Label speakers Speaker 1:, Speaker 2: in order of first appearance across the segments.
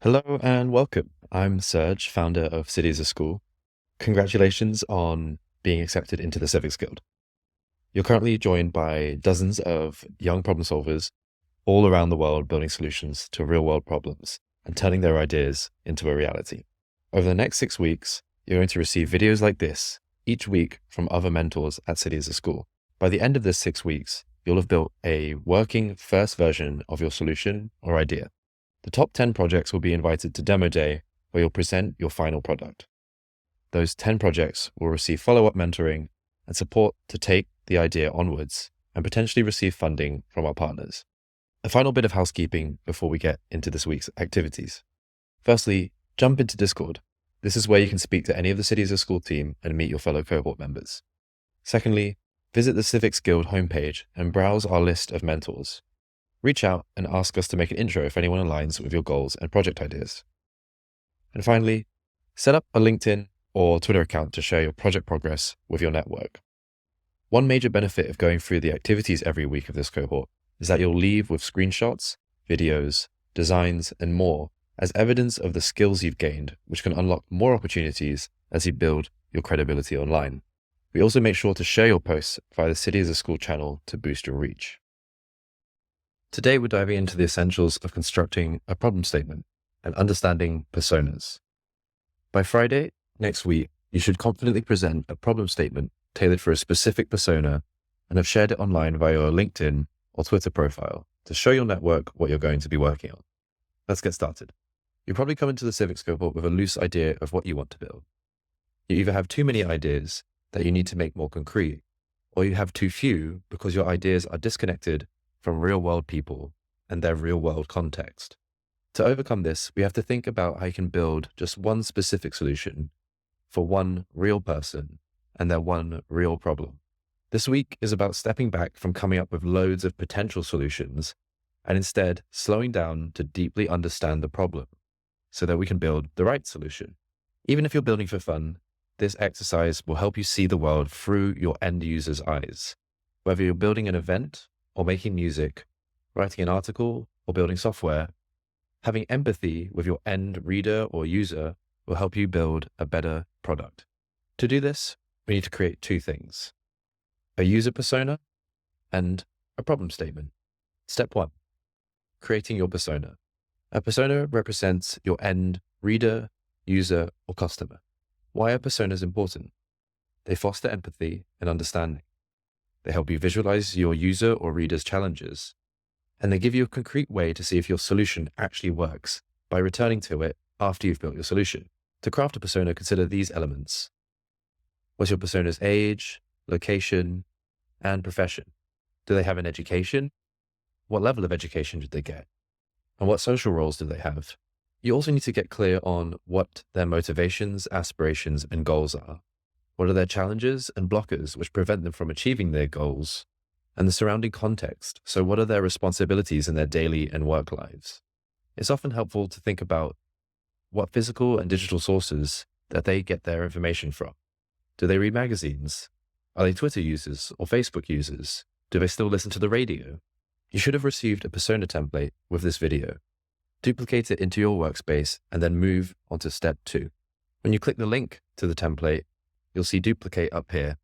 Speaker 1: Hello and welcome. I'm Serge, founder of City as a School. Congratulations on being accepted into the Civics Guild. You're currently joined by dozens of young problem solvers all around the world building solutions to real world problems and turning their ideas into a reality. Over the next 6 weeks, you're going to receive videos like this each week from other mentors at City as a School. By the end of this 6 weeks, you'll have built a working first version of your solution or idea. The top 10 projects will be invited to Demo Day, where you'll present your final product. Those 10 projects will receive follow-up mentoring and support to take the idea onwards and potentially receive funding from our partners. A final bit of housekeeping before we get into this week's activities. Firstly, jump into Discord. This is where you can speak to any of the City as a School team and meet your fellow cohort members. Secondly, visit the Civics Guild homepage and browse our list of mentors. Reach out and ask us to make an intro if anyone aligns with your goals and project ideas. And finally, set up a LinkedIn or Twitter account to share your project progress with your network. One major benefit of going through the activities every week of this cohort is that you'll leave with screenshots, videos, designs, and more as evidence of the skills you've gained, which can unlock more opportunities as you build your credibility online. We also make sure to share your posts via the City as a School channel to boost your reach. Today, we're diving into the essentials of constructing a problem statement and understanding personas. By Friday next week, you should confidently present a problem statement tailored for a specific persona and have shared it online via your LinkedIn or Twitter profile to show your network what you're going to be working on. Let's get started. You'll probably come into the Civics cohort with a loose idea of what you want to build. You either have too many ideas that you need to make more concrete, or you have too few because your ideas are disconnected from real-world people and their real-world context. To overcome this, we have to think about how you can build just one specific solution for one real person and their one real problem. This week is about stepping back from coming up with loads of potential solutions and instead slowing down to deeply understand the problem so that we can build the right solution. Even if you're building for fun, this exercise will help you see the world through your end user's eyes. Whether you're building an event or making music, writing an article, or building software, having empathy with your end reader or user will help you build a better product. To do this, we need to create two things: a user persona and a problem statement. Step 1, creating your persona. A persona represents your end reader, user, or customer. Why are personas important? They foster empathy and understanding. They help you visualize your user or reader's challenges, and they give you a concrete way to see if your solution actually works by returning to it after you've built your solution. To craft a persona, consider these elements. What's your persona's age, location, and profession? Do they have an education? What level of education did they get? And what social roles do they have? You also need to get clear on what their motivations, aspirations, and goals are. What are their challenges and blockers which prevent them from achieving their goals, and the surrounding context? So what are their responsibilities in their daily and work lives? It's often helpful to think about what physical and digital sources that they get their information from. Do they read magazines? Are they Twitter users or Facebook users? Do they still listen to the radio? You should have received a persona template with this video. Duplicate it into your workspace and then move on to step 2. When you click the link to the template, you'll see duplicate up here.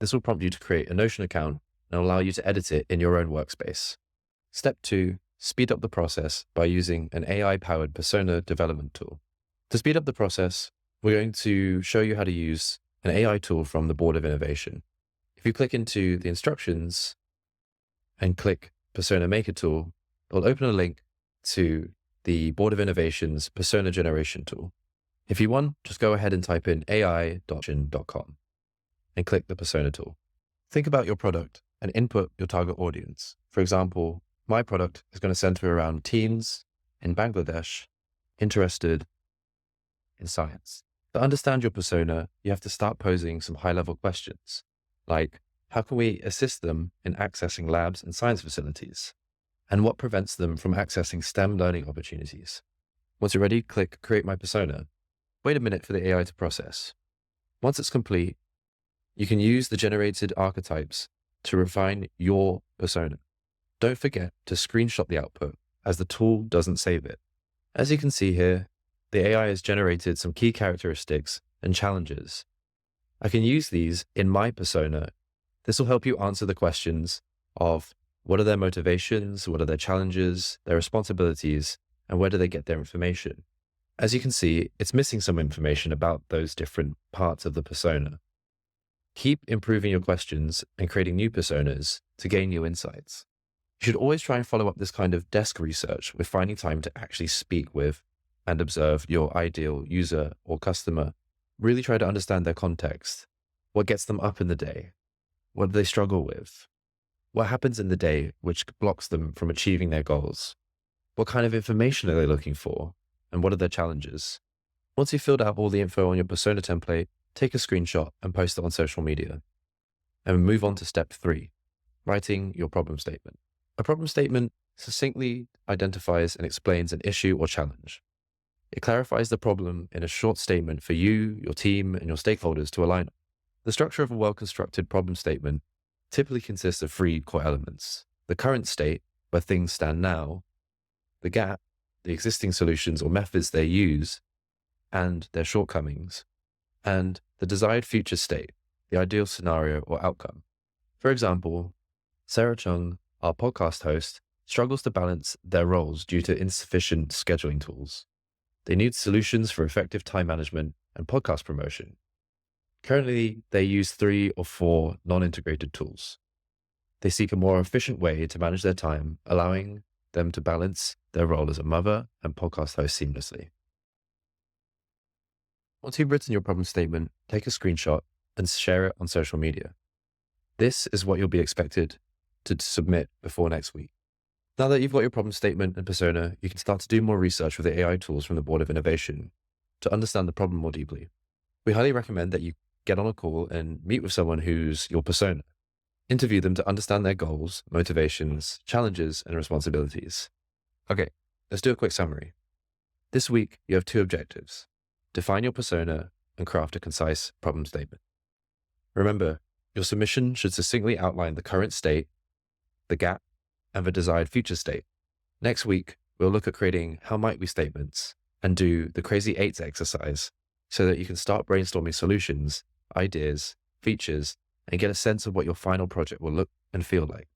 Speaker 1: This will prompt you to create a Notion account and allow you to edit it in your own workspace. Step 2, speed up the process by using an AI-powered persona development tool. To speed up the process, we're going to show you how to use an AI tool from the Board of Innovation. If you click into the instructions and click Persona Maker tool, it will open a link to the Board of Innovation's persona generation tool. If you want, just go ahead and type in ai.com and click the persona tool. Think about your product and input your target audience. For example, my product is going to center around teens in Bangladesh interested in science. To understand your persona, you have to start posing some high-level questions, like how can we assist them in accessing labs and science facilities? And what prevents them from accessing STEM learning opportunities? Once you're ready, click Create My Persona. Wait a minute for the AI to process. Once it's complete, you can use the generated archetypes to refine your persona. Don't forget to screenshot the output, as the tool doesn't save it. As you can see here, the AI has generated some key characteristics and challenges. I can use these in my persona. This will help you answer the questions of what are their motivations, what are their challenges, their responsibilities, and where do they get their information. As you can see, it's missing some information about those different parts of the persona. Keep improving your questions and creating new personas to gain new insights. You should always try and follow up this kind of desk research with finding time to actually speak with and observe your ideal user or customer. Really try to understand their context. What gets them up in the day? What do they struggle with? What happens in the day which blocks them from achieving their goals? What kind of information are they looking for? And what are their challenges? Once you've filled out all the info on your persona template, take a screenshot and post it on social media. And move on to step 3, writing your problem statement. A problem statement succinctly identifies and explains an issue or challenge. It clarifies the problem in a short statement for you, your team, and your stakeholders to align on. The structure of a well-constructed problem statement typically consists of 3 core elements: the current state, where things stand now; the gap, the existing solutions or methods they use, and their shortcomings; and the desired future state, the ideal scenario or outcome. For example, Sarah Chung, our podcast host, struggles to balance their roles due to insufficient scheduling tools. They need solutions for effective time management and podcast promotion. Currently, they use 3 or 4 non-integrated tools. They seek a more efficient way to manage their time, allowing them to balance their role as a mother and podcast host seamlessly. Once you've written your problem statement, take a screenshot and share it on social media. This is what you'll be expected to submit before next week. Now that you've got your problem statement and persona, you can start to do more research with the AI tools from the Board of Innovation to understand the problem more deeply. We highly recommend that you get on a call and meet with someone who's your persona. Interview them to understand their goals, motivations, challenges, and responsibilities. Okay, let's do a quick summary. This week, you have 2 objectives: define your persona and craft a concise problem statement. Remember, your submission should succinctly outline the current state, the gap, and the desired future state. Next week, we'll look at creating how might we statements and do the Crazy 8s exercise so that you can start brainstorming solutions, ideas, features, and get a sense of what your final project will look and feel like.